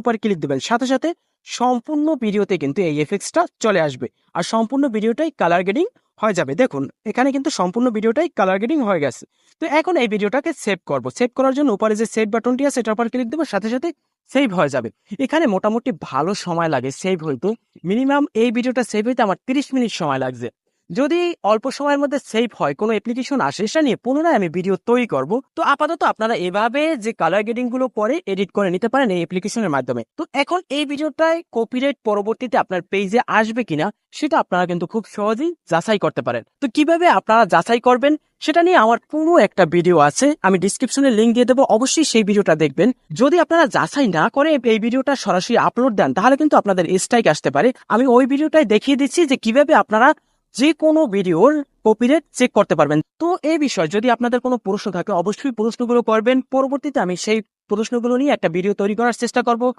উপর ক্লিক দিবেন, সাথে সাথে সম্পূর্ণ ভিডিওতে কিন্তু এই এফেক্টসটা চলে আসবে আর সম্পূর্ণ ভিডিওটাই কালার গ্রেডিং হয়ে যাবে। দেখুন এখানে কিন্তু সম্পূর্ণ ভিডিওটাই কালার গ্রেডিং হয়ে গেছে। তো এখন এই ভিডিওটাকে সেভ করব। সেভ করার জন্য উপরে যে সেভ বাটনটি আছে এটার উপর ক্লিক দেবো, সাথে সাথে সেভ হয়ে যাবে। এখানে মোটামুটি ভালো সময় লাগে সেভ হইতে। মিনিমাম এই ভিডিওটা সেভ হইতে আমার 30 মিনিট সময় লাগছে। যদি অল্প সময়ের মধ্যে সেভ হয়, কোনো অ্যাপ্লিকেশন আসে, সেটা নিয়ে পুনরায় আমি ভিডিও তৈরি করব। তো আপাতত আপনারা এভাবে যে কালার গ্রেডিং গুলো পরে এডিট করে নিতে পারেন এই অ্যাপ্লিকেশনের মাধ্যমে। তো এখন এই ভিডিওটায় কপিরাইট পরবর্তীতে আপনার পেজে আসবে কিনা সেটা আপনারা কিন্তু খুব সহজেই যাচাই করতে পারেন। তো কিভাবে আপনারা যাচাই করবেন সেটা নিয়ে আমার পুরো একটা ভিডিও আছে, আমি ডিসক্রিপশনে লিংক দিয়ে দেবো, অবশ্যই সেই ভিডিওটা দেখবেন। যদি আপনারা যাচাই না করে এই ভিডিওটা সরাসরি আপলোড দেন তাহলে কিন্তু আপনাদের স্ট্রাইক আসতে পারে। আমি ওই ভিডিওটাই দেখিয়ে দিচ্ছি যে কিভাবে আপনারা যে কোনো ভিডিওর কপিরাইট চেক করতে পারবেন। তো এই বিষয়ে যদি আপনাদের কোনো প্রশ্ন থাকে অবশ্যই প্রশ্নগুলো করবেন, পরবর্তীতে আমি সেই প্রশ্নগুলো নিয়ে একটা ভিডিও তৈরি করার চেষ্টা করব।